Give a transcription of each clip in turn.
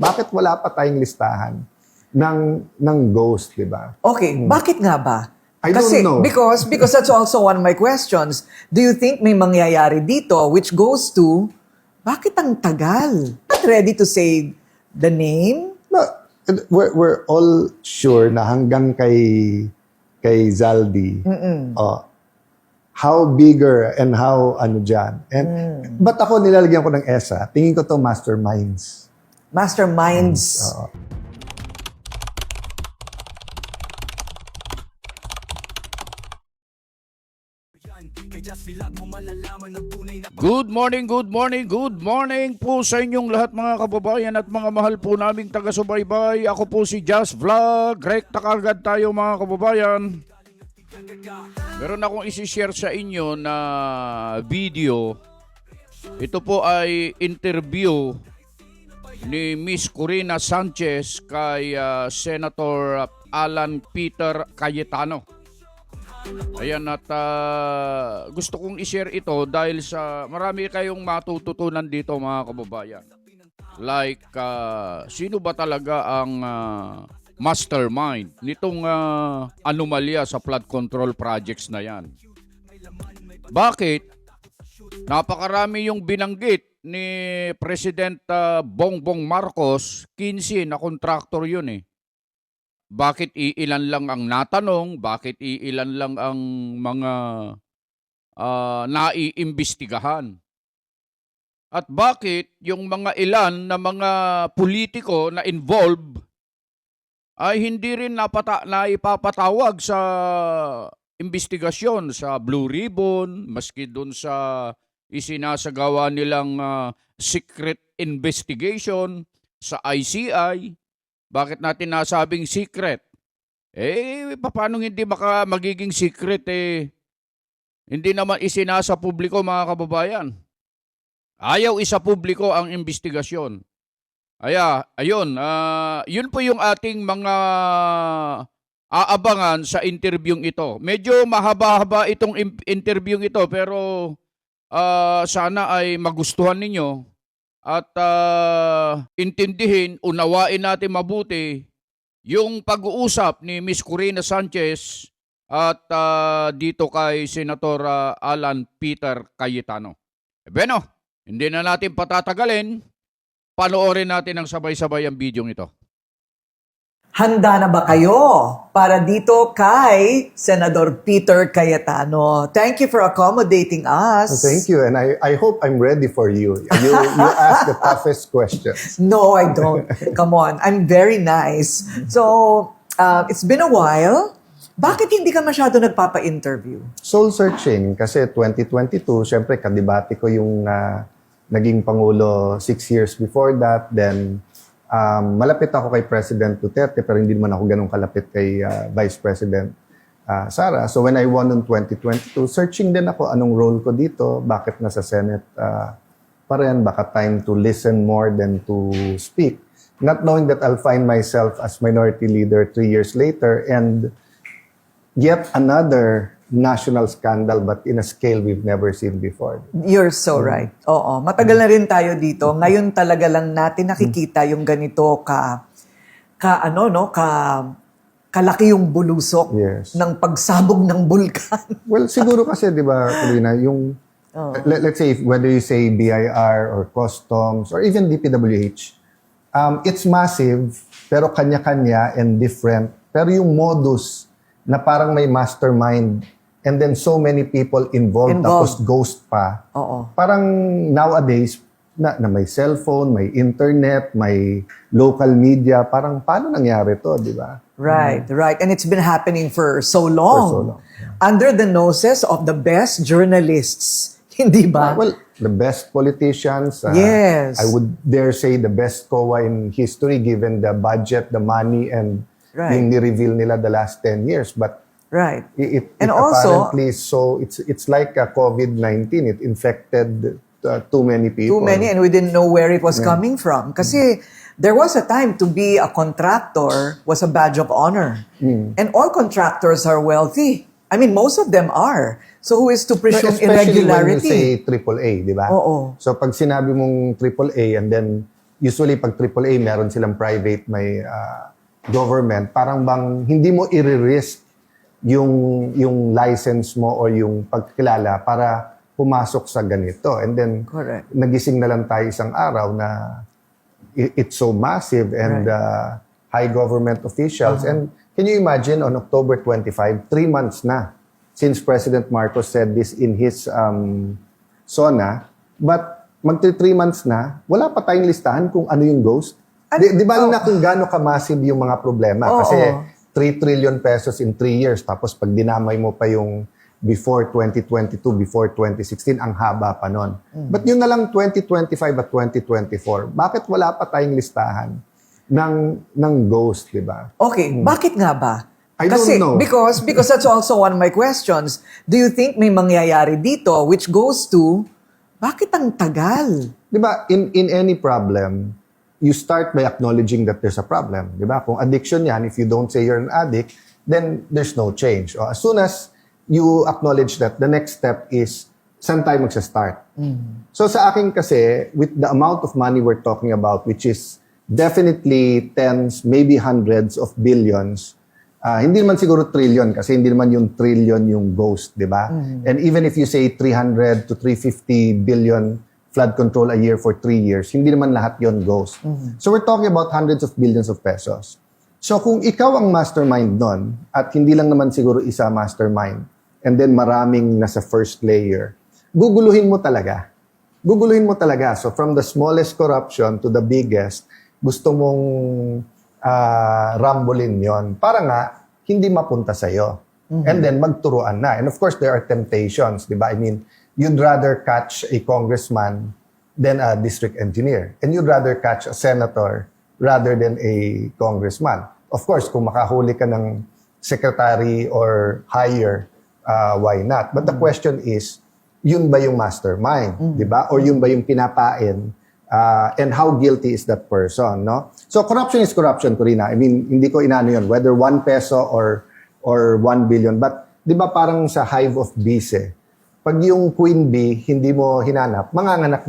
Bakit wala pa tayong listahan ng ghost, di ba? Okay, bakit nga ba? I don't know. Because that's also one of my questions. Do you think may mangyayari dito which goes to, bakit ang tagal? Not ready to say the name? No, we're all sure na hanggang kay Zaldi, how bigger and how ano dyan. And, But ako nilalagyan ko ng ESA, tingin ko to Masterminds. Masterminds. Good morning po sa inyong lahat mga kababayan at mga mahal po naming taga-subaybay. Ako po si Just Vlog. Rekta kagad tayo mga kababayan. Meron akong isi-share sa inyo na video. Ito po ay interview ni Miss Korina Sanchez kay Senator Allan Peter Cayetano. Ayan, at gusto kong i-share ito dahil sa marami kayong matututunan dito mga kababayan. Like, sino ba talaga ang mastermind nitong anomalya sa flood control projects na yan? Bakit? Napakarami yung binanggit ni President Bongbong Marcos, 15 na kontraktor yun eh. Bakit iilan lang ang natanong? Bakit iilan lang ang mga naiimbestigahan? At bakit yung mga ilan na mga politiko na involved ay hindi rin naipapatawag sa investigasyon sa Blue Ribbon, maski dun sa isinasagawa nilang secret investigation sa ICI? Bakit natin nasabing secret? Paano hindi magiging secret hindi naman isinasa publiko mga kababayan. Ayaw isa publiko ang investigasyon. Ayun, yun po yung ating mga aabangan sa interviewing ito. Medyo mahaba-haba itong interviewing ito pero sana ay magustuhan ninyo. At intindihin, unawain natin mabuti yung pag-uusap ni Miss Korina Sanchez at dito kay Senator Allan Peter Cayetano. Beno, hindi na natin patatagalin. Panoorin natin ang sabay-sabay ang video ito. Handa na ba kayo para dito kay Senador Peter Cayetano? Thank you for accommodating us. Thank you, and I hope I'm ready for you. You ask the toughest questions. No, I don't. Come on, I'm very nice. So, it's been a while. Bakit hindi ka masyado nagpapa-interview? Soul searching, kasi 2022, syempre kadibati ko yung naging Pangulo 6 years before that. Then, malapit ako kay President Duterte pero hindi naman ako ganun kalapit kay Vice President Sara. So when I won in 2022, searching din ako anong role ko dito, bakit nasa Senate pa rin, baka time to listen more than to speak. Not knowing that I'll find myself as minority leader 3 years later and yet another national scandal but in a scale we've never seen before. You're so right. Oo, matagal na rin tayo dito. Ngayon talaga lang natin nakikita yung ganito kalaki yung bulusok ng pagsabog ng bulkan. Well, siguro kasi 'di ba, Korina, yung let's say whether you say BIR or customs or even DPWH, it's massive pero kanya-kanya and different. Pero yung modus na parang may mastermind and then so many people involved. Tapos ghost pa. Oo. Parang nowadays, na may cellphone, may internet, may local media, parang paano nangyari to, di ba? Right. And it's been happening for so long. For so long. Under the noses of the best journalists. Hindi ba? Well, the best politicians. Yes. I would dare say the best COA in history given the budget, the money, and yung ni-reveal nila the last 10 years. But right. It and also, apparently, so it's like a COVID-19. It infected too many people. Too many, and we didn't know where it was coming from. Kasi there was a time to be a contractor was a badge of honor. And all contractors are wealthy. I mean, most of them are. So who is to presume irregularity? Especially when you say AAA, di ba? Oo. So pag sinabi mong AAA and then usually pag AAA, meron silang private, may government, parang bang hindi mo i-risk yung license mo o yung pagkilala para pumasok sa ganito. And then, Correct. nagising na lang tayo isang araw na it's so massive and high government officials. And can you imagine on October 25, 3 months na since President Marcos said this in his SONA, but magti 3 months na, wala pa tayong listahan kung ano yung ghost. Di ba na kung gaano ka-massive yung mga problema? Kasi 3 trillion pesos in 3 years, tapos pag dinamay mo pa yung before 2022, before 2016, ang haba pa nun. But yun na lang 2025 at 2024, bakit wala pa tayong listahan ng ghost, di ba? Okay, bakit nga ba? I don't know. Because that's also one of my questions. Do you think may mangyayari dito which goes to, bakit ang tagal? Di ba, in any problem, you start by acknowledging that there's a problem. Di ba? Kung addiction yan, if you don't say you're an addict, then there's no change. O, as soon as you acknowledge that, the next step is, saan tayo magsa-start? So sa akin kasi, with the amount of money we're talking about, which is definitely tens, maybe hundreds of billions, hindi naman siguro trillion, kasi hindi naman yung trillion yung ghost, di ba? And even if you say 300 to 350 billion flood control a year for 3 years, hindi naman lahat yon ghost. So we're talking about hundreds of billions of pesos. So kung ikaw ang mastermind nun, at hindi lang naman siguro isa mastermind, and then maraming nasa first layer, guguluhin mo talaga. Guguluhin mo talaga. So from the smallest corruption to the biggest, gusto mong rambolin yon para nga hindi mapunta sa'yo. And then magturuan na. And of course, there are temptations, di ba? I mean, you'd rather catch a congressman than a district engineer. And you'd rather catch a senator rather than a congressman. Of course, kung makahuli ka ng secretary or higher, why not? But the question is, yun ba yung mastermind? Di ba? Or yun ba yung pinapain? And how guilty is that person? No? So corruption is corruption, Korina. I mean, hindi ko inano yun, whether 1 peso or 1 billion. But di ba parang sa hive of bees eh? Pag yung queen bee, hindi mo hinanap, manganganak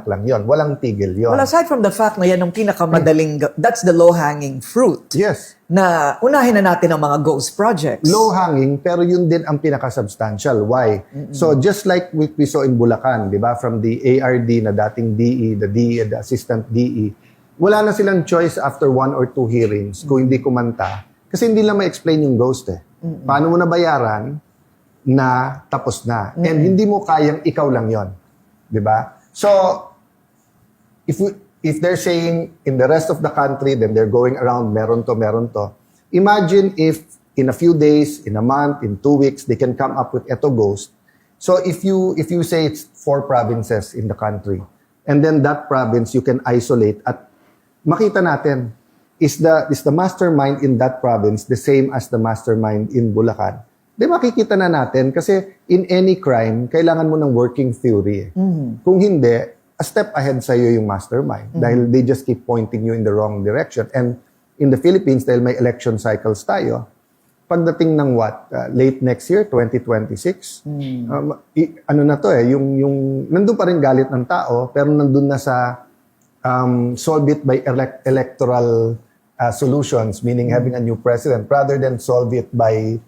lang yon. Walang tigil yon. Well, aside from the fact na yan ang pinakamadaling, that's the low-hanging fruit. Yes. Na unahin na natin ang mga ghost projects. Low-hanging, pero yun din ang pinaka-substantial. Why? So just like we saw in Bulacan, di ba? From the ARD na dating DE, the DE, the assistant DE, wala na silang choice after 1 or 2 hearings kung hindi kumanta. Kasi hindi lang ma-explain yung ghost eh. Paano mo nabayaran na tapos na. And hindi mo kayang ikaw lang yon, 'di ba? So if they're saying in the rest of the country, then they're going around meron to. Imagine if in a few days, in a month, in 2 weeks, they can come up with eto ghost. So if you say it's 4 provinces in the country, and then that province you can isolate at makita natin is the mastermind in that province the same as the mastermind in Bulacan. Di makikita na natin kasi in any crime, kailangan mo ng working theory. Kung hindi, a step ahead sa'yo yung mastermind dahil they just keep pointing you in the wrong direction. And in the Philippines, dahil may election cycles tayo, pagdating ng late next year, 2026, ano na to yung nandun pa rin galit ng tao, pero nandun na sa solve it by electoral solutions, meaning having a new president, rather than solve it by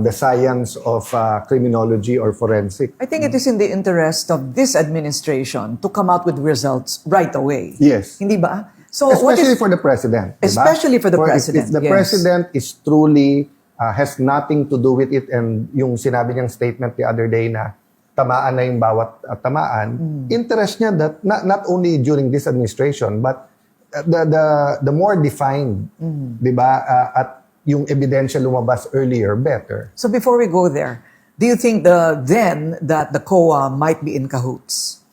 the science of criminology or forensic. I think it is in the interest of this administration to come out with results right away. Yes. Hindi ba? So especially for the president. Especially for the president, If the yes. president is truly, has nothing to do with it, and yung sinabi niyang statement the other day na tamaan na yung bawat tamaan, interest niya that not only during this administration, but the more defined, di ba, at yung ebidensya lumabas earlier, better. So before we go there, do you think that the COA might be in cahoots?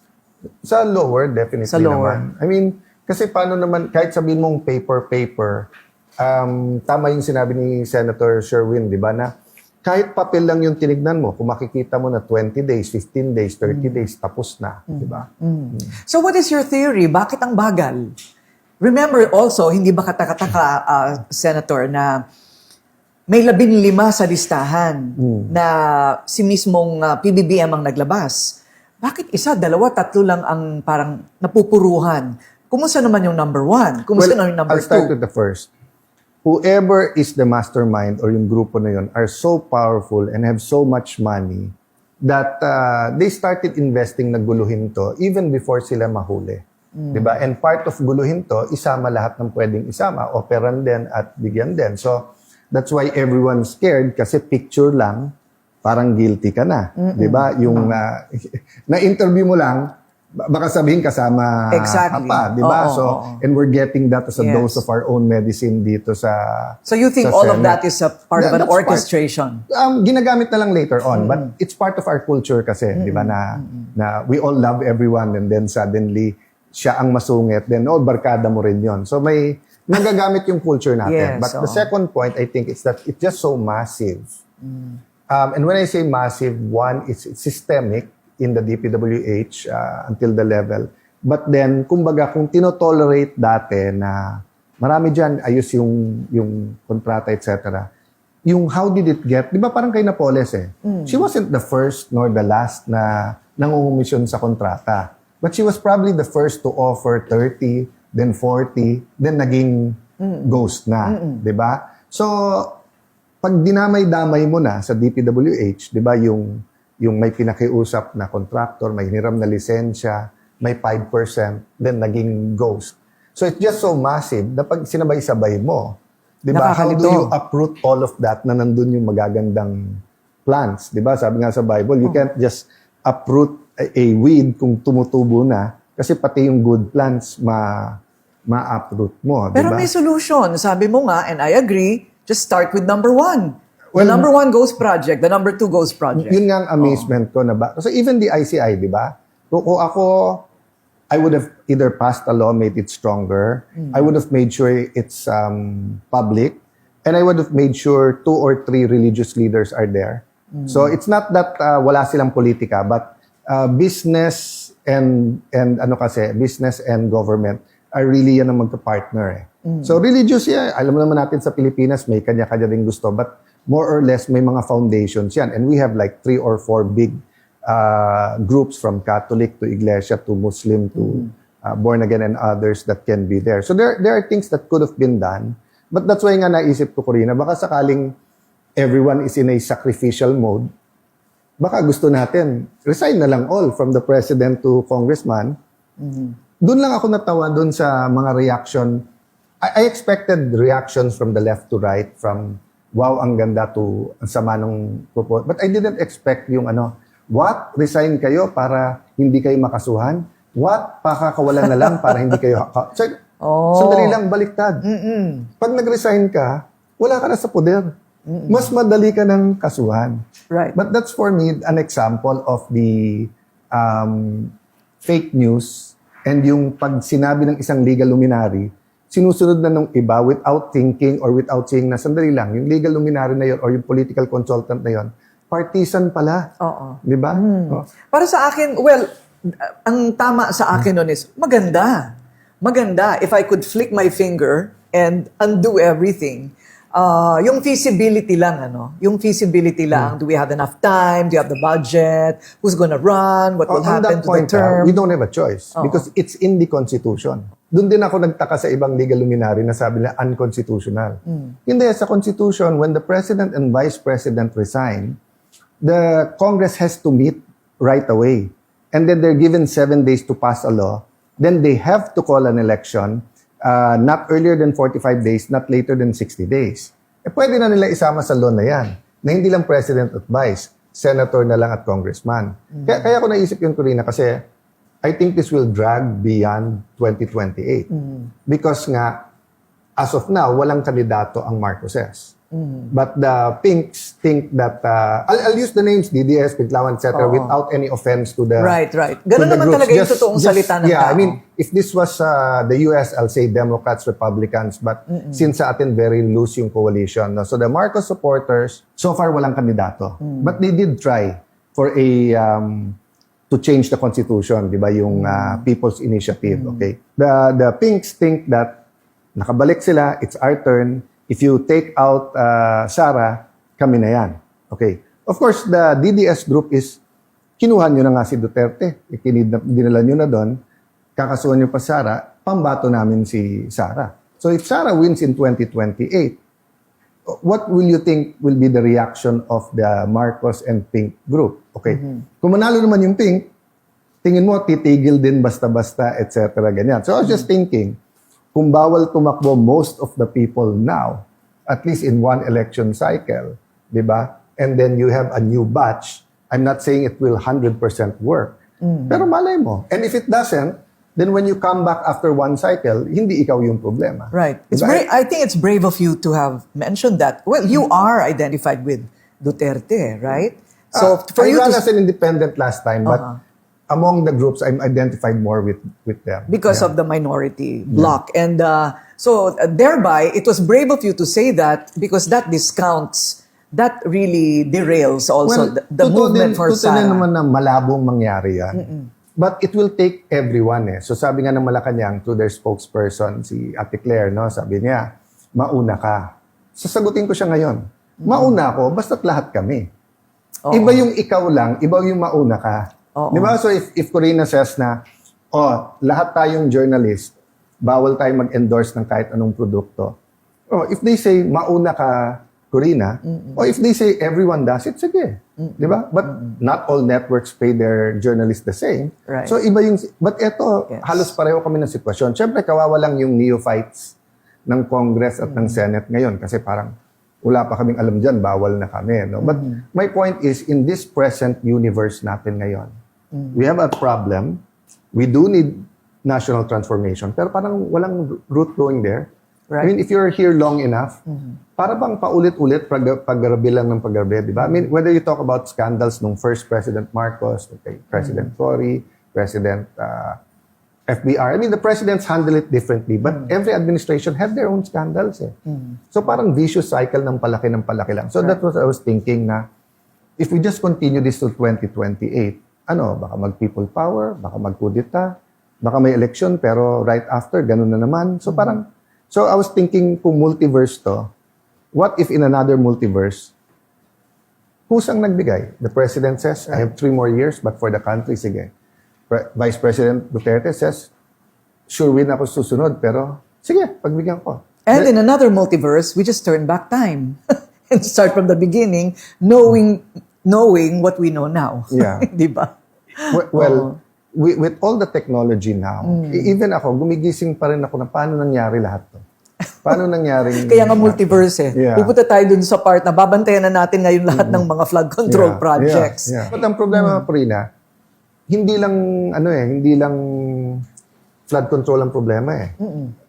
Sa lower, definitely Sa lower. naman. I mean, kasi paano naman, kahit sabihin mong paper, tama yung sinabi ni Senator Sherwin, di ba, na kahit papel lang yung tinignan mo, kung makikita mo na 20 days, 15 days, 30 days, tapos na, di ba? So what is your theory? Bakit ang bagal? Remember also, hindi ba kataka-taka, Senator, na may 15 sa listahan na si mismong PBBM ang naglabas. Bakit 1, 2, 3 lang ang parang napupuruhan? Kumusta naman yung number 1? Kumusta naman yung number 2? I'll start with the first. Whoever is the mastermind or yung grupo na yun are so powerful and have so much money that they started investing na guluhin to even before sila mahuli. Diba? And part of guluhin to, isama lahat ng pwedeng isama, operan din at bigyan din. So, that's why everyone's scared kasi picture lang, parang guilty ka na. Diba? Yung na-interview mo lang, baka sabihin kasama Exactly. ka pa. Diba? And we're getting that as a Yes. dose of our own medicine dito sa So you think sa all of Senate. that is a part of an That's orchestration? Ginagamit na lang later on, but it's part of our culture kasi, di ba, na we all love everyone and then suddenly, siya ang masungit, then, barkada mo rin yon. So may nagagamit yung culture natin. Yes, But the second point, I think, is that it's just so massive. And when I say massive, one, it's systemic in the DPWH until the level. But then, kumbaga, kung tinotolerate dati na marami dyan, ayos yung kontrata, etc. Yung how did it get, di ba parang kay Napoles She wasn't the first nor the last na nangungumisyon sa kontrata. But she was probably the first to offer 30, then 40, then naging ghost na. Di ba? So, pag dinamay-damay mo na sa DPWH, di ba yung may pinakiusap na contractor, may hiniram na lisensya, may 5%, then naging ghost. So it's just so massive na pag sinabay-sabay mo, di ba? How do you uproot all of that na nandun yung magagandang plants? Di ba? Sabi nga sa Bible, you can't just uproot a weed kung tumutubo na kasi pati yung good plants ma-uproot mo. Pero diba? may solution. Sabi mo nga, and I agree, just start with number 1. The Well, number 1 ghost project, the number 2 ghost project. Yun nga ang amazement ko na ba. So even the ICI, di ba? Kung ako, I would have either passed a law, made it stronger. I would have made sure it's public. And I would have made sure 2 or 3 religious leaders are there. So it's not that wala silang politika, but business and business and government are really yan ang magka-partner. So religious, alam naman natin sa Pilipinas, may kanya-kanya rin gusto, but more or less may mga foundations yan. And we have like 3 or 4 big groups from Catholic to Iglesia to Muslim to born again and others that can be there. So there are things that could have been done. But that's why nga naisip ko, Korina, baka sakaling everyone is in a sacrificial mode, baka gusto natin, resign na lang all from the president to congressman. Doon lang ako natawa doon sa mga reaction. I expected reactions from the left to right, from wow, ang ganda to ang sama ng propose. But I didn't expect yung what? Resign kayo para hindi kayo makasuhan? What? Pakakawalan na lang para hindi kayo... Sandali lang, baliktad. Pag nag-resign ka, wala ka na sa poder. Mas madali ka ng kasuhan. Right. But that's for me an example of the fake news and yung pag sinabi ng isang legal luminary, sinusunod na nung iba without thinking or without saying na sandali lang, yung legal luminary na yon or yung political consultant na yon, partisan pala. Oo. Di ba? Para sa akin, well, ang tama sa akin nun is, maganda. Maganda. If I could flick my finger and undo everything, yung feasibility lang, yung feasibility lang, do we have enough time? Do you have the budget? Who's gonna run? What will happen to the term? We don't have a choice because it's in the Constitution. Doon din ako nagtaka sa ibang legal luminary na sabi na unconstitutional. Hindi, sa Constitution, when the President and Vice President resign, the Congress has to meet right away. And then they're given 7 days to pass a law. Then they have to call an election not earlier than 45 days, not later than 60 days. Pwede na nila isama sa law na yan, na hindi lang President at Vice, Senator na lang at Congressman. Kaya ako naisip yung Korina kasi I think this will drag beyond 2028. Because nga, as of now, walang kandidato ang Marcoses. But the Pinks think that, I'll use the names, DDS, Piglawan, etc., without any offense to the Right. Ganun naman talaga yung totoong salita ng tao. I mean, if this was the US, I'll say Democrats, Republicans, but since sa atin very loose yung coalition. No? So the Marcos supporters, so far walang kandidato. But they did try for a to change the Constitution, di ba, yung People's Initiative, okay? The Pinks think that nakabalik sila, it's our turn. If you take out Sara, kami na yan. Okay. Of course, the DDS group is, kinuha nyo na nga si Duterte. Dinala nyo na doon, kakasuhan nyo pa Sara, pambato namin si Sara. So if Sara wins in 2028, what will you think will be the reaction of the Marcos and Pink group? Okay. Kung manalo naman yung Pink, tingin mo, titigil din basta-basta, etc. Ganyan. So I was just thinking, kung bawal tumakbo most of the people now, at least in one election cycle, di ba? And then you have a new batch, I'm not saying it will 100% work. Pero malay mo. And if it doesn't, then when you come back after one cycle, hindi ikaw yung problema. Right. It's Diba? I think it's brave of you to have mentioned that. Well, you are identified with Duterte, right? So for I you ran to as an independent last time, but among the groups, I'm identified more with them. because of the minority bloc. And so thereby, it was brave of you to say that because that discounts, that really derails also the movement for Totoo din Sara. naman na malabong mangyari yan. But it will take everyone eh. So sabi nga ng Malacanang to their spokesperson, si Ate Claire, no? Sabi niya, mauna ka. Sasagutin ko siya ngayon. Mauna ako, basta't lahat kami. Iba yung ikaw lang, iba yung mauna ka. Di ba? So if Korina says na, lahat tayong journalist, bawal tayong mag-endorse ng kahit anong produkto. If they say, mauna ka, Korina, or if they say everyone does it, sige. Di ba? But not all networks pay their journalists the same. Right. So iba yung, but eto, halos pareho kami ng sitwasyon. Siyempre, kawawa lang yung neophytes ng Congress at ng Senate ngayon kasi parang wala pa kaming alam dyan, bawal na kami. No? But my point is, in this present universe natin ngayon, we have a problem. We do need national transformation, pero parang walang root going there. Right. I mean, if you're here long enough, para bang paulit-ulit paggrabe lang ng paggrabe, di ba? I mean, whether you talk about scandals nung first President Marcos, okay, President Tory, President FBR, I mean, the presidents handle it differently, but every administration have their own scandals. Eh. So parang vicious cycle ng palaki lang. So that's what I was thinking na if we just continue this till 2028, baka mag-people power, baka mag-kudeta, baka may election, pero right after, ganun na naman. So parang, so I was thinking kung multiverse to, what if in another multiverse, who's ang nagbigay? The president says, I have 3 more years, but for the country, sige. Vice President Duterte says, sure win ako susunod, pero sige, pagbigyan ko. And in another multiverse, we just turn back time and start from the beginning, knowing what we know now. Yeah. Di ba? Well, with all the technology now, even ako, gumigising pa rin ako na paano nangyari lahat to. Paano nangyaring... Kaya nga multiverse eh. Yeah. Pupunta tayo dun sa part na babantayan na natin ngayon lahat ng mga flood control projects. Yeah. But ang problema, Korina, hindi lang flood control ang problema eh.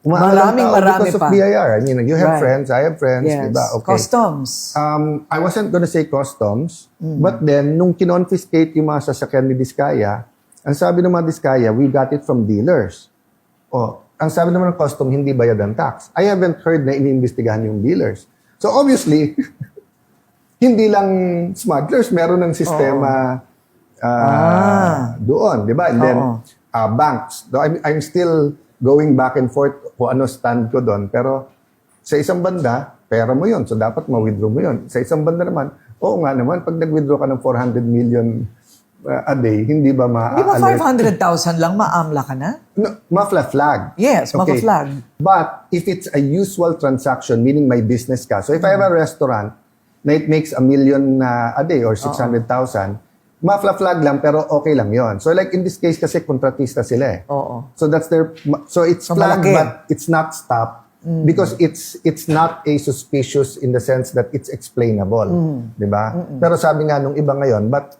Marami because of pa. BIR. I mean, you have Right. friends, I have friends, Yes. diba? Okay. Customs. I wasn't gonna say customs, but then, nung kinonfiscate yung mga sasakyan ni Diskaya, ang sabi ng mga Diskaya, we got it from dealers. Ang sabi naman ng custom, hindi bayad ang tax. I haven't heard na iniimbestigahan yung dealers. So obviously, hindi lang smugglers, meron ng sistema doon, di ba? And then, banks. Though I'm still going back and forth kung ano stand ko doon. Pero sa isang banda, pera mo yun. So dapat ma-withdraw mo yun. Sa isang banda naman, oo nga naman, pag nag-withdraw ka ng 400 million a day, hindi ba Di ba 500,000 lang, maamla ka na? No, mafla-flag. Yes, mafla-flag. But if it's a usual transaction, meaning may business ka, so if I have a restaurant na it makes $1 million a day or 600,000, mafla-flag lang pero okay lang yon. So like in this case kasi kontratista sila eh. So that's so it's flagged malaki. but it's not stopped because it's not a suspicious in the sense that it's explainable, 'di ba? Pero sabi nga nung iba ngayon, but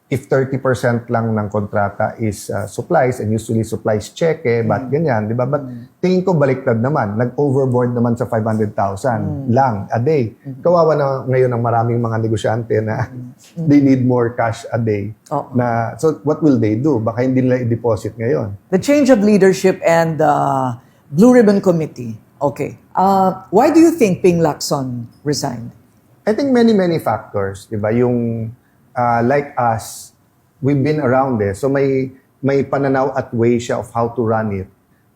if 30% lang ng kontrata is supplies, and usually supplies cheque, but ganyan, di ba? But tingin ko baliktad naman. Nag-overboard naman sa 500,000 lang a day. Kawawa na ngayon ang maraming mga negosyante na they need more cash a day. So what will they do? Baka hindi nila i-deposit ngayon. The change of leadership and the Blue Ribbon Committee. Okay. Why do you think Ping Lacson resigned? I think many factors, di ba? Yung like us, we've been around so may pananaw at way siya of how to run it.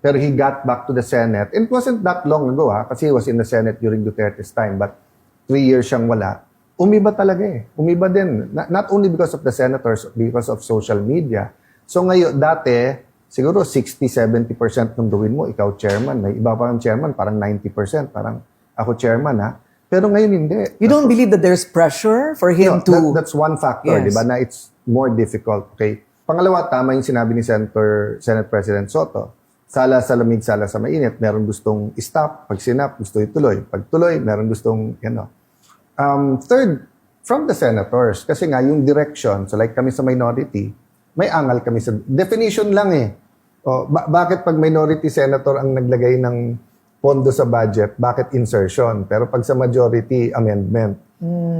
Pero he got back to the Senate. And it wasn't that long ago kasi he was in the Senate during Duterte's time, but 3 years siyang wala. Umiba talaga Umiba din. Not only because of the senators, because of social media. So ngayon, dati, siguro 60-70% ng gawin mo, ikaw chairman. May iba pa ng chairman, parang 90%. Parang ako chairman, ha? Pero ngayon hindi. You don't believe that there's pressure for him to... That's one factor, Yes. di ba, na it's more difficult. Okay? Pangalawa, tama yung sinabi ni Senate President Soto. Sala sa lamig, sala sa mainit. Meron gustong stop. Pag sinap, gusto ituloy. Pag tuloy, meron gustong, Third, from the senators. Kasi nga, yung direction, so like kami sa minority, may angal kami sa... Definition lang eh. O, bakit pag minority senator ang naglagay ng pondo sa budget, bakit insertion? Pero pag sa majority, amendment.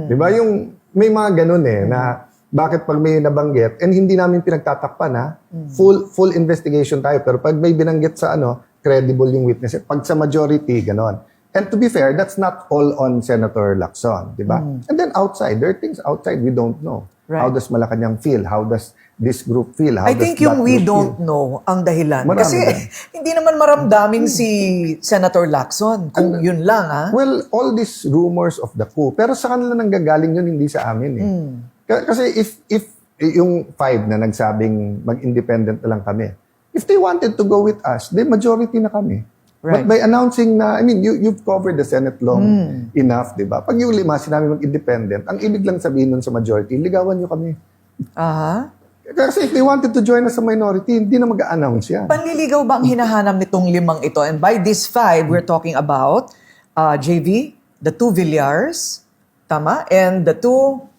Di ba? Yung, may mga ganun eh, na bakit pag may nabanggit, and hindi namin pinagtatakpan ha, full investigation tayo, pero pag may binanggit sa credible yung witness, pag sa majority, ganon. And to be fair, that's not all on Senator Lacson, di ba? And then outside, there are things outside we don't know. Right. How does Malacanang feel? How does this group feel? How I does think that yung we group don't feel? know ang dahilan. Marami Kasi din. hindi naman maramdamin si Senator Lacson kung yun lang, ha? Well, all these rumors of the coup, pero sa kanila nanggagaling yun, hindi sa amin eh. Kasi if yung 5 na nagsabing mag-independent na lang kami, if they wanted to go with us, the majority na kami. Right. But by announcing na, I mean, you've covered the Senate long enough, di ba? Pag yung 5 sinabi mag-independent, ang ibig lang sabihin nun sa majority, ligawan nyo kami. Aha. Kasi if they wanted to join us sa minority, hindi na mag-a-announce yan. Panliligaw ba ang hinahanap nitong 5 ito? And by this 5, we're talking about JV, the 2 Villars, tama? And the 2,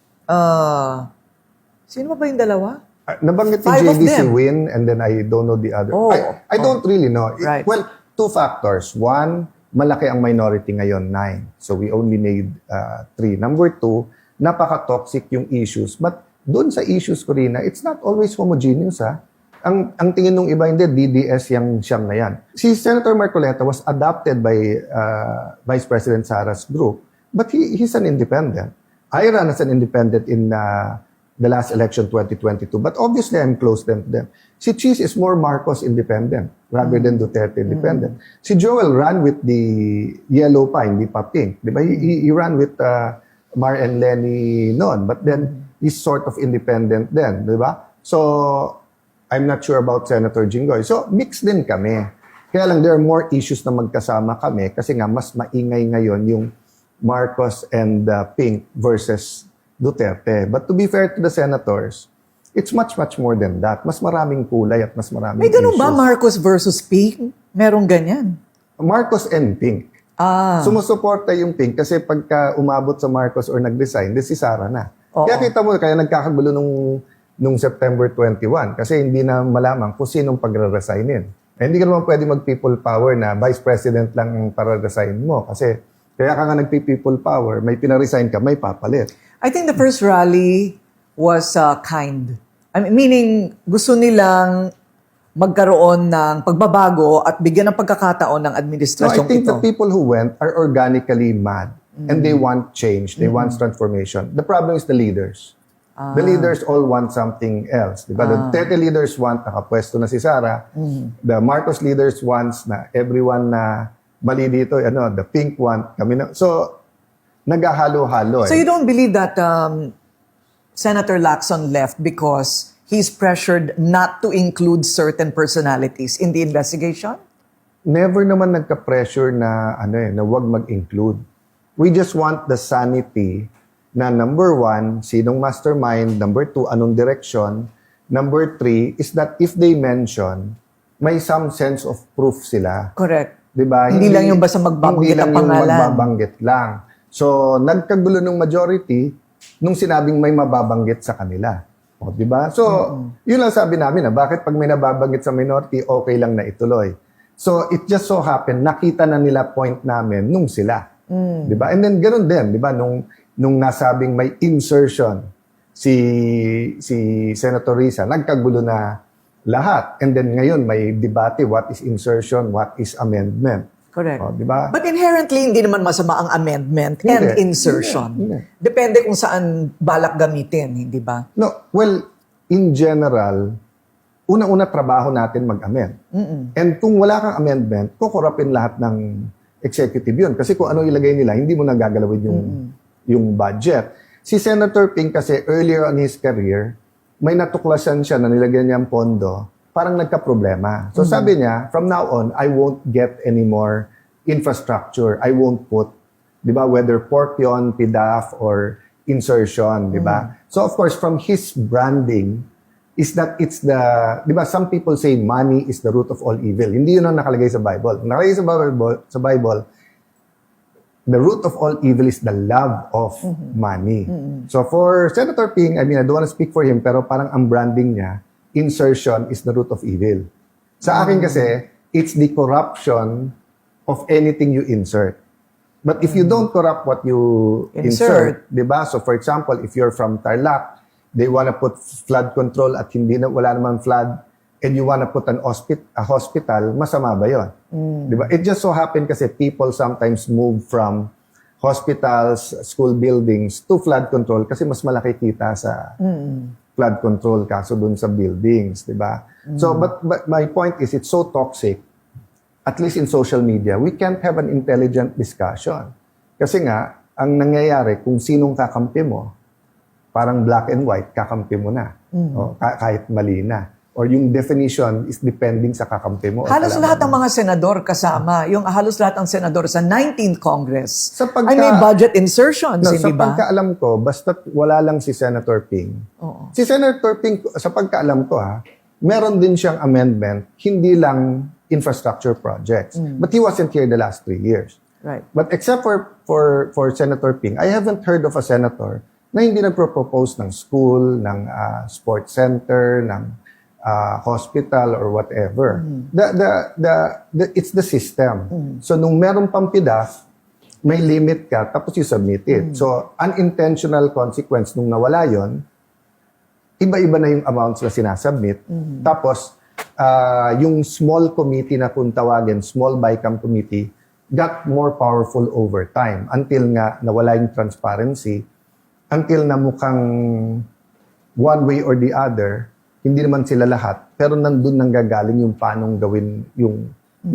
sino ba yung dalawa? Nabanggit ni 5 of JD si them. Win, and then I don't know the other. Oh, I don't really know. Right. Well, 2 factors. One, malaki ang minority ngayon, 9. So we only made 3. Number 2, napaka-toxic yung issues. But doon sa issues, Korina, it's not always homogeneous, ha? Ang tingin ng iba, hindi, DDS yung siyang na yan. Si Senator Marcoleta was adopted by Vice President Sara's group, but he's an independent. I ran as an independent in the last election, 2022, but obviously I'm close to them. Si Cheese is more Marcos independent rather than Duterte independent. Si Joel ran with the yellow pa, hindi pa pink. Di ba? He ran with Mar and Lenny noon, but then he's sort of independent then, di ba? So, I'm not sure about Senator Jinggoy. So, mixed din kami. Kaya lang, there are more issues na magkasama kami kasi nga, mas maingay ngayon yung Marcos and Pink versus Duterte. But to be fair to the senators, it's much, much more than that. Mas maraming kulay at mas maraming May ganun ba, issues. Marcos versus Pink? Merong ganyan. Marcos and Pink. Sumusuporta yung Pink kasi pagka umabot sa Marcos or nag-resign, si Sara na. Oo. Kaya kita mo, kaya nagkakagulo nung September 21 kasi hindi na malaman kung sinong pagre-resignin. Hindi ka naman pwede mag-people power na vice president lang ang para-resign mo kasi kaya ka nga nag-people power, may pina-resign ka, may papalit. I think the first rally was kind. I mean, meaning, gusto nilang magkaroon ng pagbabago at bigyan ng pagkakataon ng No, I administrasyong think ito. the people who went are organically mad and they want change, they want transformation. The problem is the leaders. The leaders all want something else. Diba? The Duterte leaders want nakapwesto na si Sara. The Marcos leaders wants na everyone na mali dito, the Pink want kami na. So, naghahalo-halo. So you don't believe that Senator Lacson left because he's pressured not to include certain personalities in the investigation? Never naman nagka-pressure na na wag mag-include. We just want the sanity na number 1, sinong mastermind, number 2, anong direction, number 3 is that if they mention, may some sense of proof sila. Correct. Diba? Hindi lang yung basta magbabanggit ang pangalan. Hindi lang yung magbabanggit lang. So, nagkagulo ng majority nung sinabing may mababanggit sa kanila. O, diba? So, yun lang sabi namin bakit pag may nababanggit sa minority, okay lang na ituloy. So, it just so happened, nakita na nila point namin nung sila. Diba? And then, ganun din, diba? Nung nasabing may insertion si Senator Risa, nagkagulo na lahat. And then ngayon, may debate, what is insertion, what is amendment. Correct. O, diba? But inherently, hindi naman masama ang amendment and Hindi. insertion. Hindi. Depende kung saan balak gamitin, hindi ba? No, well, in general, unang-una trabaho natin mag-amend. And kung wala kang amendment, kukurapin lahat ng executive yun. Kasi kung ano ilagay nila, hindi mo nagagalawin yung budget. Si Senator Ping kasi earlier on his career, may natuklasan siya na nilagyan niya ang pondo parang nagka-problema. So sabi niya, from now on, I won't get any more infrastructure. I won't put, di ba, whether pork yun, PDAF, or insertion, di ba? So of course, from his branding, is that it's the, di ba, some people say money is the root of all evil. Hindi yun ang nakalagay sa Bible. Nakalagay sa Bible, the root of all evil is the love of money. So for Senator Ping, I mean, I don't want to speak for him, pero parang ang branding niya, insertion is the root of evil. Sa akin kasi, it's the corruption of anything you insert. But if you don't corrupt what you insert, di ba? So for example, if you're from Tarlac, they want to put flood control at wala naman flood, and you want to put a hospital, masama ba yun? Di ba? It just so happened kasi people sometimes move from hospitals, school buildings to flood control kasi mas malaki kita sa flood control kaso dun sa buildings, di ba? So, but my point is, it's so toxic, at least in social media, we can't have an intelligent discussion. Kasi nga, ang nangyayari, kung sinong kakampi mo, parang black and white, kakampi mo na. O, kahit mali na. Or yung definition is depending sa kakampi mo. Halos lahat ng mga senador kasama, yung halos lahat ng senador sa 19th Congress, ay may budget insertions, No, hindi sa ba? pagkaalam ko, basta wala lang si Senator Ping. Si Senator Ping, sa pagkaalam ko meron din siyang amendment, hindi lang infrastructure projects. But he wasn't here the last 3 years. Right. But except for Senator Ping, I haven't heard of a senator na hindi nagpro-propose ng school, ng sports center, ng hospital or whatever. It's the system. So nung meron pang PDAF, may limit ka, tapos you submit it. So unintentional consequence nung nawala yon, iba-iba na yung amounts na sinasubmit. Tapos yung small committee na kung tawagin, small BICAM committee, got more powerful over time until nga nawala yung transparency, until na mukhang one way or the other, hindi naman sila lahat, pero nandun nang gagaling yung paanong gawin yung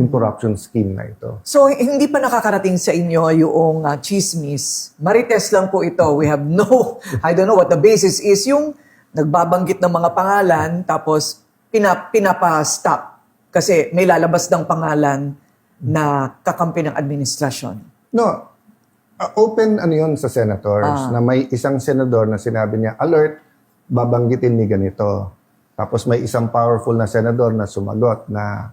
corruption scheme na ito. So, hindi pa nakakarating sa inyo yung chismis. Marites lang po ito. We have no, I don't know what the basis is, yung nagbabanggit ng mga pangalan, tapos pinapa-stop kasi may lalabas ng pangalan na kakampi ng administrasyon. No, open yun sa senators, na may isang senador na sinabi niya, alert, babanggitin ni ganito. Tapos may isang powerful na senador na sumagot na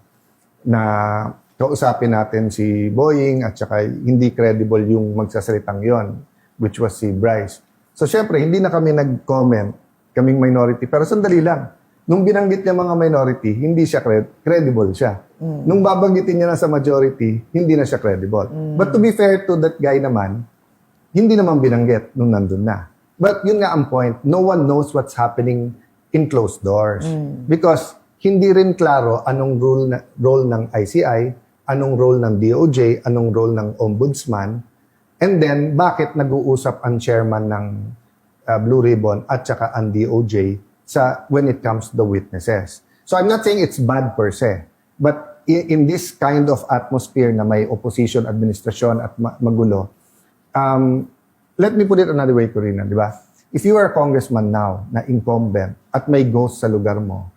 kausapin natin si Boying at saka hindi credible yung magsasalitang yon, which was si Bryce. So syempre, hindi na kami nag-comment, kaming minority, pero sandali lang. Nung binanggit niya mga minority, hindi siya credible siya. Nung babanggitin niya na sa majority, hindi na siya credible. But to be fair to that guy naman, hindi naman binanggit nung nandun na. But yun nga ang point, no one knows what's happening in closed doors. Because hindi rin klaro anong role ng ICI, anong role ng DOJ, anong role ng Ombudsman, and then bakit nag-uusap ang chairman ng Blue Ribbon at saka ang DOJ when it comes to the witnesses. So I'm not saying it's bad per se, but in this kind of atmosphere na may opposition administration at magulo, let me put it another way, Korina, di ba? If you are a congressman now na incumbent at may ghost sa lugar mo,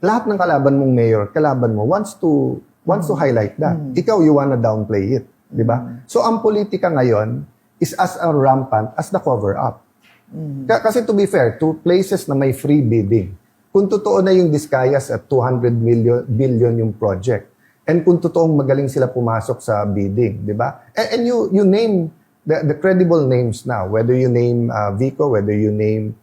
lahat ng kalaban mong mayor, kalaban mo wants to highlight that. Ikaw, you wanna downplay it, di ba? So ang politika ngayon is as rampant as the cover-up. Kasi to be fair, to places na may free bidding, kung totoo na yung Discayas at 200 billion yung project, and kung totoong magaling sila pumasok sa bidding, di ba? And you name the credible names now, whether you name Vico, whether you name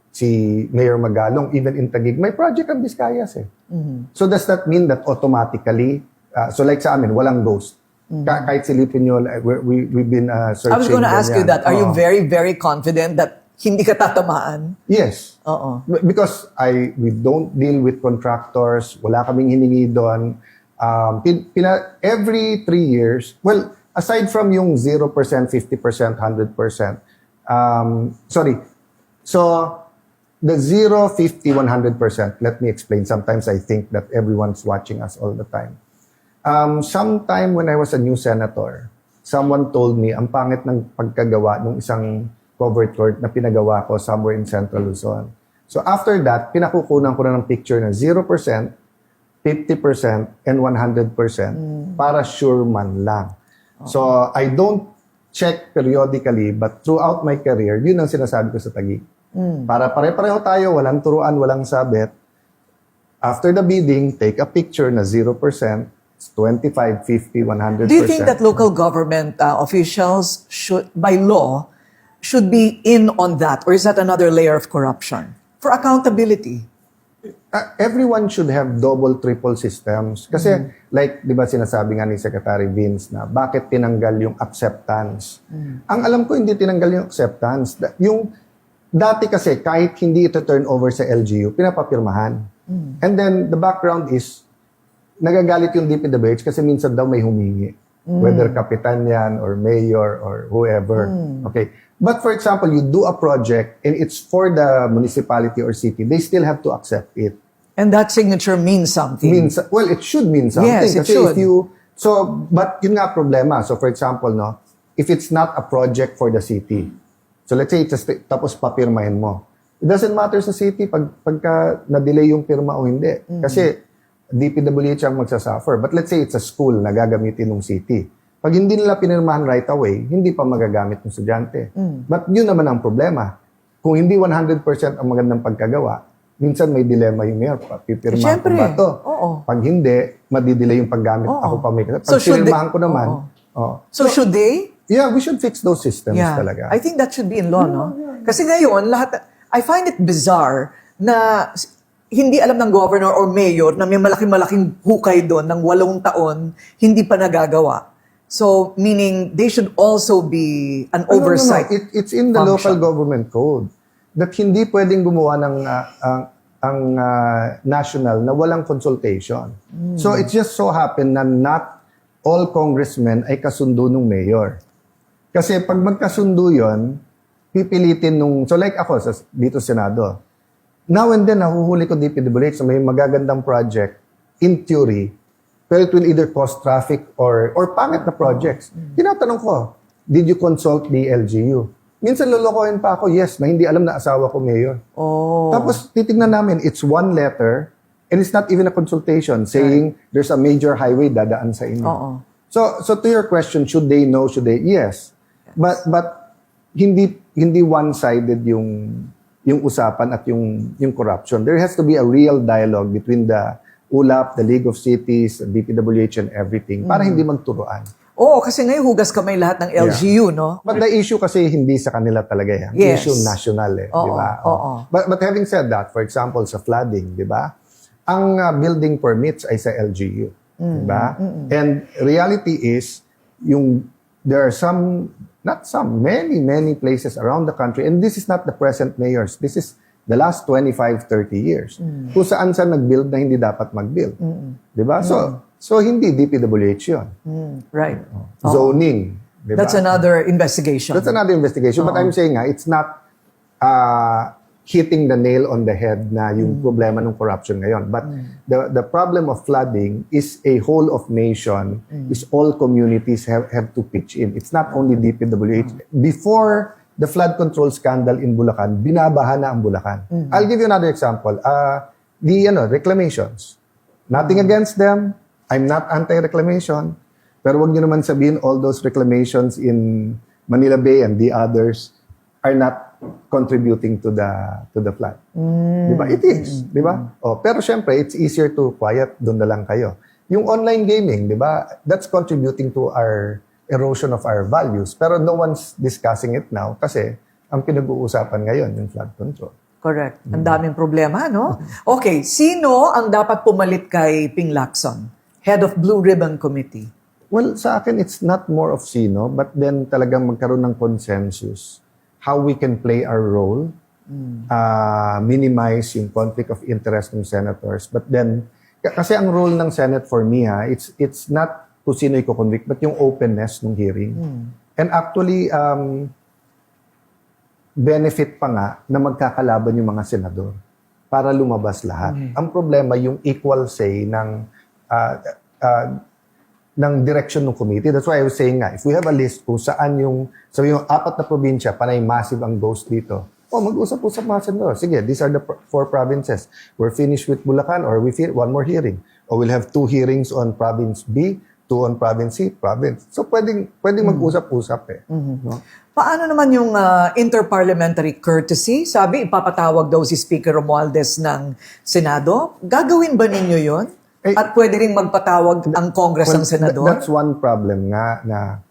si Mayor Magalong, even in Taguig, may project ang Discayas eh. So does that mean that automatically, so like sa amin, walang ghost? Kahit silipin nyo, we've been searching. I was going to ask you that. Are you very, very confident that hindi ka tatamaan? Yes. Because we don't deal with contractors, wala kaming hiningi doon. Every 3 years, well, aside from yung 0%, 50%, 100%, so the 0, 50, 100%, let me explain. Sometimes I think that everyone's watching us all the time. Sometime when I was a new senator, someone told me, ang pangit ng pagkagawa ng isang covered court na pinagawa ko somewhere in Central Luzon. So after that, pinakukunan ko na ng picture na 0%, 50%, and 100% para sure man lang. So I don't check periodically, but throughout my career, yun ang sinasabi ko sa Taguig. Para pare-pareho tayo, walang turuan, walang sabit. After the bidding, take a picture na 0%, 25, 50, 100%. Do you think that local government officials should, by law, should be in on that? Or is that another layer of corruption? For accountability. Everyone should have double, triple systems. Kasi, like, di ba sinasabi nga ni Secretary Vince na bakit tinanggal yung acceptance? Ang alam ko, hindi tinanggal yung acceptance. Yung, dati kasi, kahit hindi ito turn over sa LGU, pinapapirmahan. And then, the background is, nagagalit yung DPWH kasi minsan daw may humingi. Whether kapitan yan, or mayor, or whoever. Okay. But for example, you do a project and it's for the municipality or city, they still have to accept it. And that signature means something. Well, it should mean something. Yes, it Kasi should. But yun nga problema. So for example, no, if it's not a project for the city, so let's say, tapos papirmahin mo. It doesn't matter sa city pagka na-delay yung pirma o hindi. Kasi DPWH ang magsasuffer. But let's say it's a school na gagamitin ng city. Pag hindi nila pinirmahan right away, hindi pa magagamit ng estudyante. But yun naman ang problema. Kung hindi 100% ang magandang pagkagawa, minsan may dilema yung mayor. Pipirmahan ko ba ito? Pag hindi, madidelay yung paggamit. Ako pa may pag pinirmahan ko naman. So should they? Yeah, we should fix those systems talaga. I think that should be in law, no? Kasi ngayon, I find it bizarre na hindi alam ng governor or mayor na may malaking-malaking hukay doon ng 8 taon, hindi pa nagagawa. So, meaning they should also be an oversight. No. It's in the local government code that hindi pwedeng gumawa ng national na walang consultation. So, it just so happened na not all congressmen ay kasundo ng mayor. Kasi pag magkasundo yon, pipilitin so like ako dito Senado, now and then nahuhuli ko DPWH na may magagandang project in theory, pero it will either cause traffic or pangit na projects. Tinatanong ko, did you consult the LGU? Minsan lolokohin pa ako, yes, na hindi alam na asawa ko mayor. Tapos titignan namin, it's one letter and it's not even a consultation saying there's a major highway dadaan sa inyo. So to your question, should they know? Should they? Yes. But hindi one-sided yung usapan at yung corruption. There has to be a real dialogue between the ULAP, the League of Cities, DPWH, and everything, para hindi magturuan. Kasi ngayon hugas kamay lahat ng LGU, no? But the issue kasi hindi sa kanila talaga yan. Yes. Issue national di ba? But having said that, for example, sa flooding, di ba? Ang building permits ay sa LGU, di ba? And reality is, there are many places around the country, and this is not the present mayors, this is the last 25, 30 years, kung saan nag-build na hindi dapat mag-build. Di ba? So hindi DPWH yun. Right. Zoning. Di ba? That's another investigation. But I'm saying it's not hitting the nail on the head na yung problema ng corruption ngayon. But the problem of flooding is a whole of nation, is all communities have to pitch in. It's not only DPWH. Before the flood control scandal in Bulacan, binabaha na ang Bulacan. I'll give you another example. Reclamations. Nothing against them. I'm not anti-reclamation. Pero wag niyo naman sabihin all those reclamations in Manila Bay and the others are not contributing to the flood. Diba? It is. Diba? Pero syempre, it's easier to quiet, doon na lang kayo. Yung online gaming, diba? That's contributing to our erosion of our values. Pero no one's discussing it now kasi ang pinag-uusapan ngayon, yung flood control. Correct. Ang daming problema, no? Okay, sino ang dapat pumalit kay Ping Lacson? Head of Blue Ribbon Committee. Well, sa akin, it's not more of sino, but then talagang magkaroon ng consensus how we can play our role, minimize yung conflict of interest ng senators. But then, kasi ang role ng Senate for me, it's not kung sino i-convict, but yung openness ng hearing. And actually, benefit pa nga na magkakalaban yung mga senador para lumabas lahat. Ang problema, yung equal say ng direction ng committee. That's why I was saying nga, if we have a list kung saan yung 4 na probinsya, panay massive ang ghost dito, mag-usap-usap mga senador. Sige, these are the 4 provinces. We're finished with Bulacan or we feel one more hearing. Or we'll have 2 hearings on Province B, 2 on Province C, Province. So pwedeng mag-usap-usap eh. No? Paano naman yung interparliamentary courtesy? Sabi, ipapatawag daw si Speaker Romualdez ng Senado. Gagawin ba ninyo yun? At pwede rin magpatawag ang Congress ng Senador? That's one problem nga na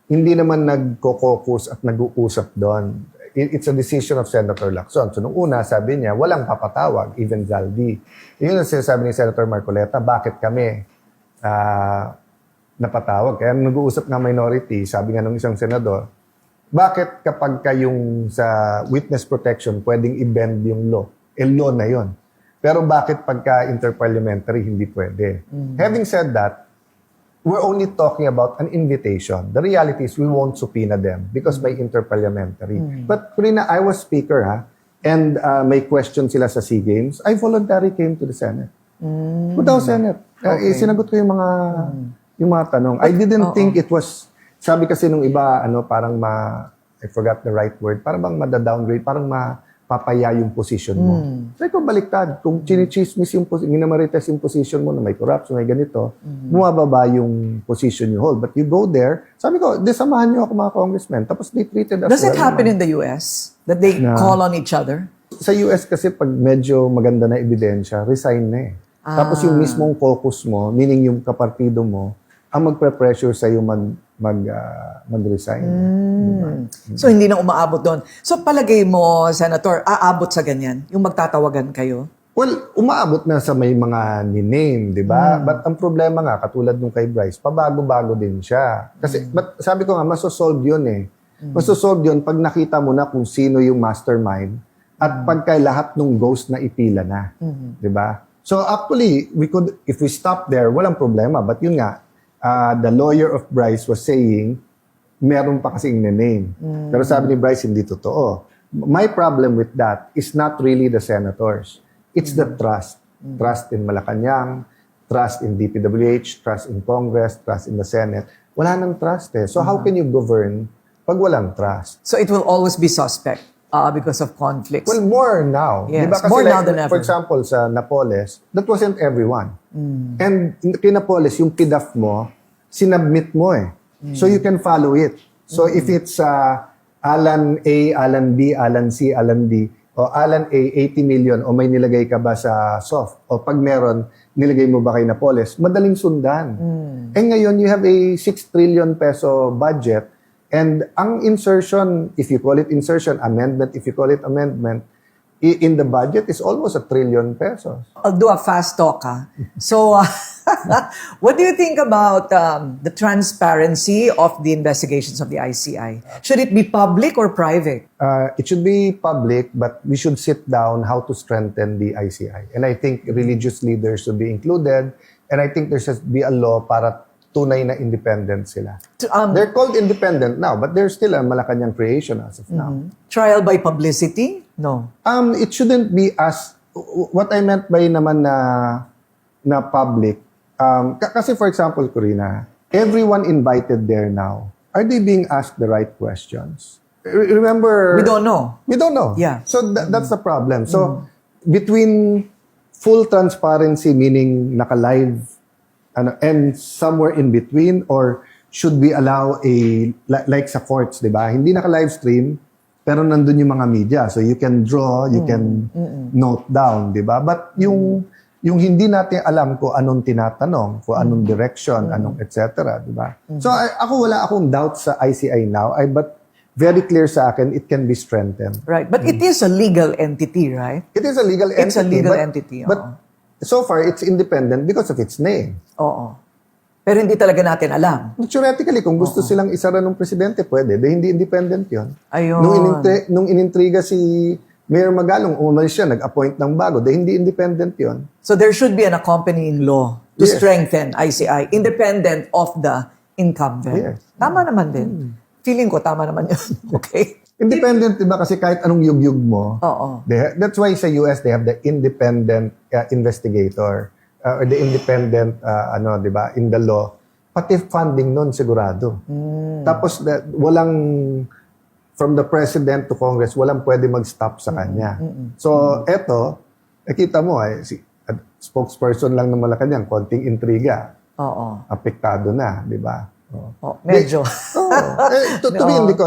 hindi naman nagko-caucus at nag-uusap doon. It's a decision of Senator Lacson. So nung una, sabi niya, walang papatawag, even Zaldi. Yun ang sinasabi ni Senator Marcoleta, bakit kami napatawag? Kaya nag-uusap ng minority, sabi nga ng isang senador, bakit kapag kayong sa witness protection, pwedeng i-bend yung law? Law na yon. Pero bakit pagka interparliamentary, hindi pwede? Having said that, we're only talking about an invitation. The reality is we won't subpoena them because by interparliamentary. But Korina, I was speaker and may question sila sa SEA Games. I voluntarily came to the Senate. Punta ako Senate. Sinagot ko yung mga tanong. I didn't think it was, sabi kasi nung iba, parang I forgot the right word, parang bang mada-downgrade, parang papaya yung position mo. So ikaw baliktad. Kung chinichismis yung minamarites yung position mo na may corruption, may ganito, bumababa yung position you hold. But you go there, sabi ko, samahan niyo ako mga congressmen. Tapos they treated us Does it happen in the US? That they call on each other? Sa US kasi pag medyo maganda na ebidensya, resign na eh. Tapos yung mismong caucus mo, meaning yung kapartido mo, ang magpe-pressure sa'yo mag-resign. Diba? So, hindi na umaabot doon. So, palagay mo, Senator, aabot sa ganyan? Yung magtatawagan kayo? Well, umaabot na sa may mga ni-name, di ba? But ang problema nga, katulad nung kay Bryce, pabago-bago din siya. Kasi, but sabi ko nga, masosolve yun eh. Masosolve yun pag nakita mo na kung sino yung mastermind at pagka lahat ng ghost na ipila na. Di ba? So actually, if we stop there, walang problema. But yun nga, the lawyer of Bryce was saying, meron pa kasing name. Pero sabi ni Bryce, hindi totoo. My problem with that is not really the senators. It's the trust. Trust in Malacanang, trust in DPWH, trust in Congress, trust in the Senate. Wala nang trust eh. So how can you govern pag walang trust? So it will always be suspect because of conflicts. Well, more now. Yes, diba? Kasi more now than ever. For example, sa Napoles, that wasn't everyone. And kay Napoles, yung PDAF mo, sinubmit mo eh. So you can follow it. So if it's Alan A, Alan B, Alan C, Alan D, o Alan A, 80 million, o may nilagay ka ba sa soft, o pag meron, nilagay mo ba kay Napoles, madaling sundan. Eh ngayon, you have a 6 trillion peso budget, and ang insertion, if you call it insertion, amendment, if you call it amendment, in the budget is almost 1 trillion pesos. I'll do a fast talk. So, what do you think about the transparency of the investigations of the ICI? Should it be public or private? It should be public, but we should sit down how to strengthen the ICI. And I think religious leaders should be included, and I think there should be a law para tunay na independent sila. They're called independent now, but they're still a Malacanang creation as of now. Trial by publicity? No. It shouldn't be as, what I meant by naman na public, kasi for example, Korina, everyone invited there now, are they being asked the right questions? Remember... We don't know. We don't know. Yeah. So that's the problem. So between full transparency, meaning naka-live, and somewhere in between, or should we allow like sa courts, di ba? Hindi naka-live stream, pero nandun yung mga media. So you can draw, you can note down, di ba? But yung hindi natin alam kung anong tinatanong, kung anong direction, anong et cetera, di ba? So ako wala akong doubt sa ICI now, but very clear sa akin, it can be strengthened. Right. But it is a legal entity, right? It is a legal entity. It's a legal entity. But so far, it's independent because of its name. Oo. Pero hindi talaga natin alam. Theoretically, kung gusto silang isara ng presidente, pwede. Dahil hindi independent yon. Ayun. Nung inintriga si Mayor Magalong, umalis siya, nag-appoint ng bago. Dahil hindi independent yon. So there should be an accompanying law to strengthen ICI, independent of the incumbent. Yes. Tama naman din. Feeling ko, tama naman yun. Okay? Independent, diba? Kasi kahit anong yugyug mo, Oo. that's why sa US, they have the independent investigator or the independent, diba, in the law. Pati funding nun, sigurado. Tapos, walang from the president to Congress, walang pwede mag-stop sa kanya. So, eto, nakita mo, spokesperson lang ng Malacanang, konting intriga. Oo. Apektado na, di ba? Oh, medyo. To me, hindi ko,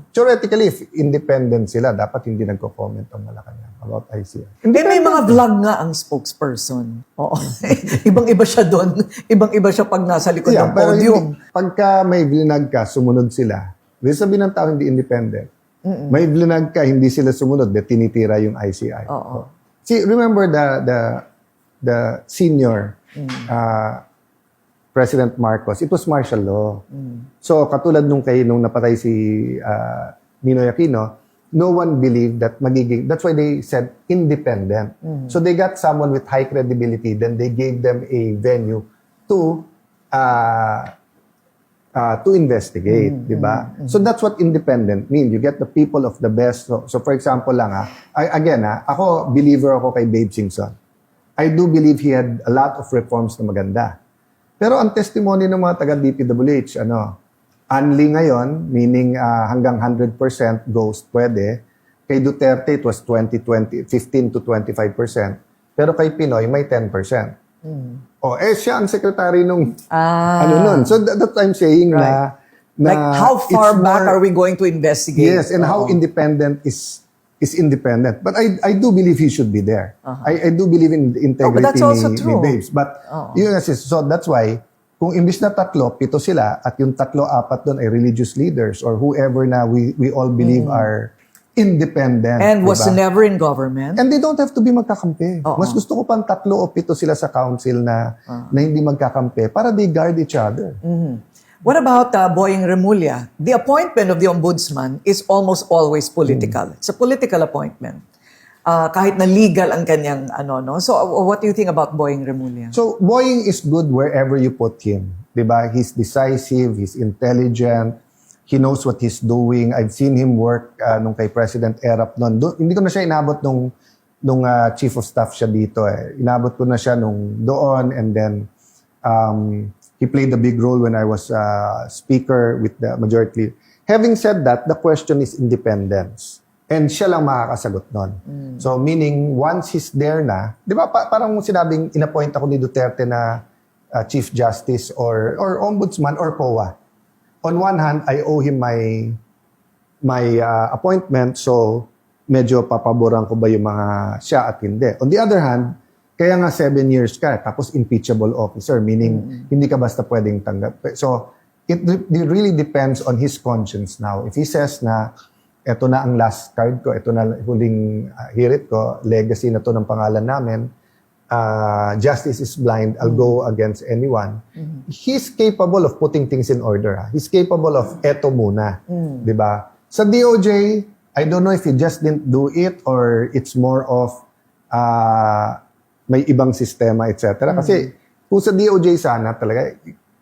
theoretically, if independent sila, dapat hindi nagko-comment ang Malacanang about ICI. May mga vlog nga ang spokesperson. Oo. Ibang-iba siya doon. Ibang-iba siya pag nasa likod ng Pero podium. pagka may blinag ka, sumunod sila. Hindi sabihin ng tao hindi independent. May blinag ka, hindi sila sumunod, de tinitira yung ICI. Oo. See, remember the senior President Marcos, it was martial law. So, katulad nung napatay si Ninoy Aquino, no one believed that that's why they said independent. So, they got someone with high credibility, then they gave them a venue to investigate, di ba? So, that's what independent means. You get the people of the best. So for example lang, ako, believer ako kay Babe Singson. I do believe he had a lot of reforms na maganda. Pero ang testimony ng mga taga-DPWH, unli ngayon, meaning hanggang 100% ghost pwede. Kay Duterte, it was 15 to 25%. Pero kay Pinoy, may 10%. Siya ang secretary nung, nun. So that's I'm saying Right. na Like, how far it's back more- are we going to investigate? Yes, and how independent is independent. But I do believe he should be there. I do believe in the integrity that's also ni true. Babes. But yun kasi, so that's why, kung imbis na 3, 7 sila, at yung 3, 4 doon ay religious leaders or whoever na we all believe are independent. And was diba? never in government. And they don't have to be magkakampi. Mas gusto ko pang 3 o 7 sila sa council na hindi magkakampi para they guard each other. What about Boying Remulla? The appointment of the ombudsman is almost always political. It's a political appointment. Kahit na legal ang kanyang no? So what do you think about Boying Remulla? So, Boying is good wherever you put him. Diba? He's decisive, he's intelligent, he knows what he's doing. I've seen him work nung kay President Erap noon. Hindi ko na siya inabot nung chief of staff siya dito. Inabot ko na siya doon and then he played a big role when I was speaker with the majority. Having said that, the question is independence. And siya lang makakasagot nun. So, meaning, once he's there na, di ba, parang sinabing, inappoint ako ni Duterte na Chief Justice or Ombudsman or COA. On one hand, I owe him my appointment, so medyo papaboran ko ba yung mga siya at hindi. On the other hand, kaya nga 7 years ka, tapos impeachable officer, meaning hindi ka basta pwedeng tanggap. So, it really depends on his conscience now. If he says na, eto na ang last card ko, eto na huling hirit ko, legacy na to ng pangalan namin, justice is blind, I'll go against anyone. He's capable of putting things in order. He's capable of eto muna. Diba? Sa DOJ, I don't know if he just didn't do it or it's more of may ibang sistema, etc. Kasi kung sa DOJ sana talaga,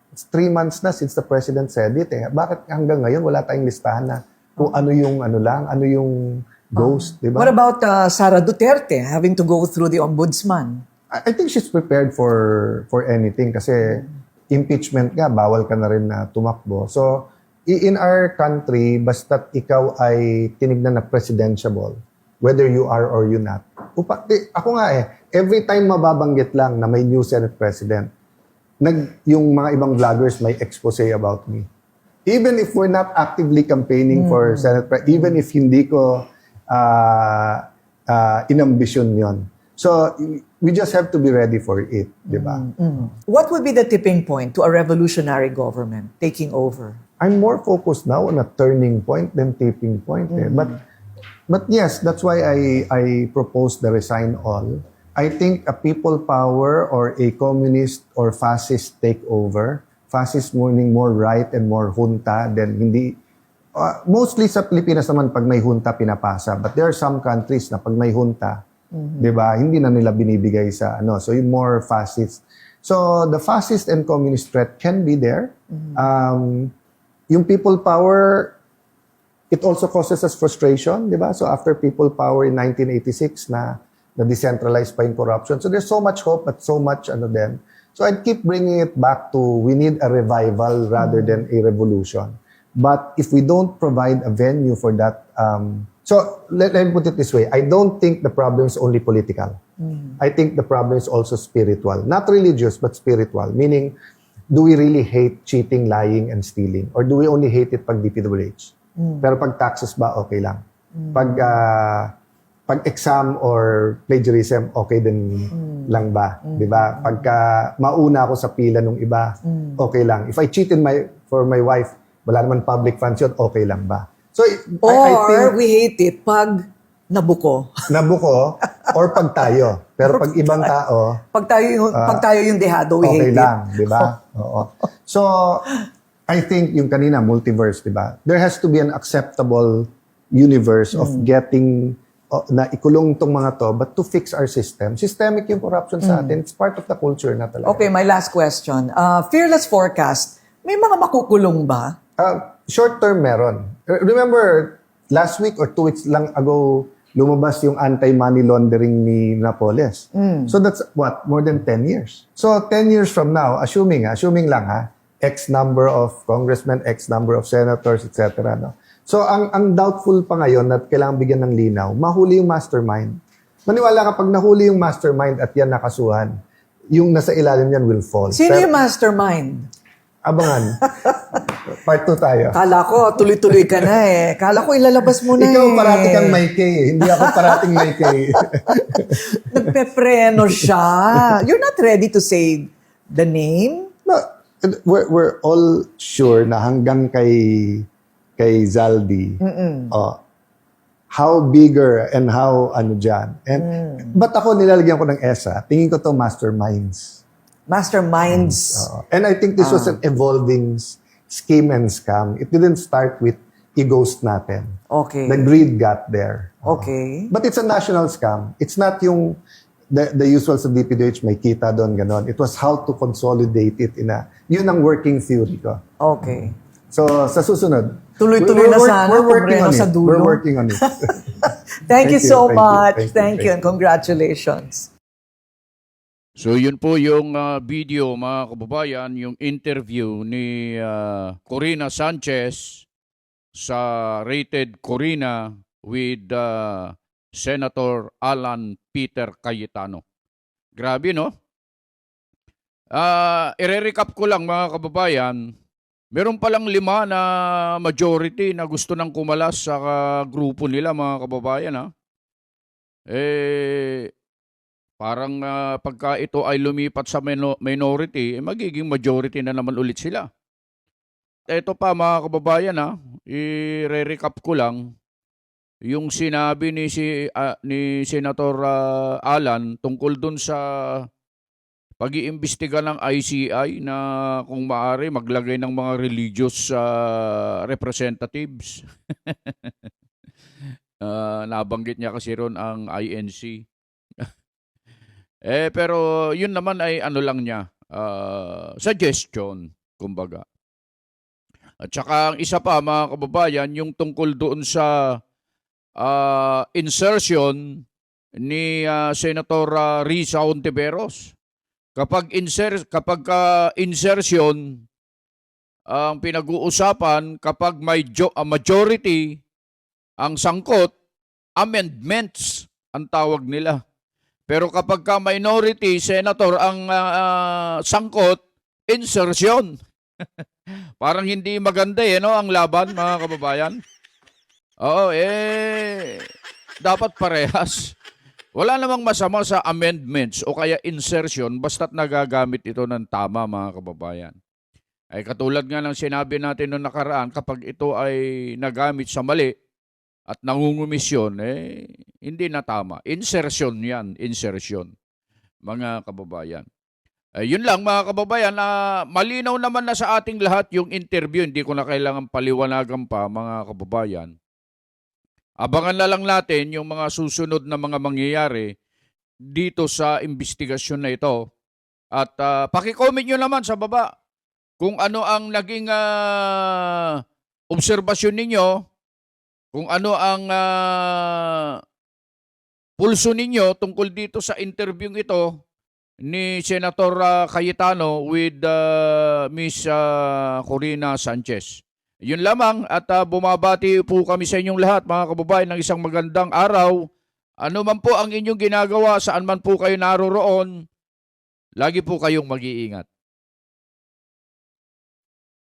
it's 3 months na since the President said it. Bakit hanggang ngayon wala tayong listahan na kung ano yung ghost, di ba? What about Sara Duterte having to go through the ombudsman? I think she's prepared for anything kasi impeachment nga, bawal ka na rin na tumakbo. So, in our country, basta't ikaw ay tinignan na presidentiable, whether you are or you not. Ako nga every time mababanggit lang na may new Senate President, yung mga ibang vloggers may expose about me. Even if we're not actively campaigning for Senate President, even if hindi ko inambisyon yon. So, we just have to be ready for it, di ba? What would be the tipping point to a revolutionary government taking over? I'm more focused now on a turning point than tipping point. But yes, that's why I propose the resign all. I think a people power or a communist or fascist takeover, fascist meaning more right and more junta than hindi. Mostly sa Pilipinas naman pag may junta pinapasa. But there are some countries na pag may junta, di ba, hindi na nila binibigay sa So yung more fascist. So the fascist and communist threat can be there. Yung people power, it also causes us frustration, di ba? So after people power in 1986 na decentralized pa yung corruption. So there's so much hope but so much So I'd keep bringing it back to we need a revival rather than a revolution. But if we don't provide a venue for that, so let me put it this way. I don't think the problem is only political. I think the problem is also spiritual. Not religious, but spiritual. Meaning, do we really hate cheating, lying, and stealing? Or do we only hate it pag DPWH? Pero pag taxes ba, okay lang. Pag exam or plagiarism, okay din lang ba? Di ba? Pagka mauna ako sa pila nung iba, okay lang. If I cheat for my wife, wala naman public funds yun, okay lang ba? So, I think, we hate it pag nabuko. nabuko or pag tayo. Pero pag ibang tao, Pag tayo yung dehado, we okay hate lang, it. di ba? Oo. So, I think yung kanina, multiverse, di ba? There has to be an acceptable universe of getting na ikulong tong mga to, but to fix our system. Systemic yung corruption sa atin. It's part of the culture na talaga. Okay, my last question. Fearless forecast, may mga makukulong ba? Short term meron. Remember, last week or 2 weeks lang ago, lumabas yung anti-money laundering ni Napoles. So that's what? More than 10 years. So 10 years from now, assuming lang ha, X number of congressmen, X number of senators, etc. No? So ang doubtful pa ngayon at kailangan bigyan ng linaw, mahuli yung mastermind. Maniwala ka pag nahuli yung mastermind at yan nakasuhan, yung nasa ilalim yan will fall. Sino yung mastermind? Abangan. Part 2 tayo. Kala ko, tuloy-tuloy ka na eh. Kala ko ilalabas mo na Ikaw parati kang may K eh. Hindi ako parating may K. Nagpepreno siya. You're not ready to say the name? No, we're all sure na hanggang kay Zaldi, how bigger and how ano dyan. And, But ako nilalagyan ko ng ESA, tingin ko to masterminds. Masterminds. And I think this was an evolving scheme and scam. It didn't start with i-ghost natin. Okay. The greed got there. Okay. But it's a national scam. It's not yung the usual sa DPWH, may kita doon, ganon. It was how to consolidate it yun ang working theory ko. Okay. So, sa susunod, Tuloy-tuloy na sana, we're working on Pumreno sa it. dulo. We're working on it. Thank you so much. Thank you. Thank you and congratulations. So yun po yung video mga kababayan, yung interview ni Korina Sanchez sa Rated Korina with Senator Allan Peter Cayetano. Grabe no? I-recap ko lang mga kababayan, meron palang 5 na majority na gusto nang kumalas sa grupo nila mga kababayan ha. Parang pagka ito ay lumipat sa minority, magiging majority na naman ulit sila. Ito pa mga kababayan i-recap ko lang yung sinabi ni Senator Allan tungkol dun sa pag-iimbestiga ng ICI na kung maaari maglagay ng mga religious representatives. Nabanggit niya kasi ron ang INC. Pero yun naman ay ano lang niya, suggestion, kumbaga. At saka ang isa pa mga kababayan, yung tungkol doon sa insertion ni Senator Risa Hontiveros. Kapag insertion ang pinag-uusapan, kapag may majority ang sangkot, amendments ang tawag nila. Pero kapag ka minority senator ang sangkot, insertion. Parang hindi maganda no, ang laban mga kababayan. Oo, dapat parehas. Wala namang masama sa amendments o kaya insertion basta't nagagamit ito ng tama mga kababayan. Ay katulad nga ng sinabi natin noong nakaraan, kapag ito ay nagamit sa mali at nangungumisyon, hindi na tama. Insertion yan, insertion. Mga kababayan. Yun lang mga kababayan, malinaw naman na sa ating lahat yung interview. Hindi ko na kailangan paliwanagan pa mga kababayan. Abangan na lang natin yung mga susunod na mga mangyayari dito sa investigasyon na ito. At paki-comment nyo naman sa baba kung ano ang naging obserbasyon ninyo, kung ano ang pulso ninyo tungkol dito sa interview ito ni Senator Cayetano with Miss Korina Sanchez. Yun lamang at bumabati po kami sa inyong lahat mga kababayan ng isang magandang araw. Ano man po ang inyong ginagawa, saan man po kayo naroroon, lagi po kayong mag-iingat.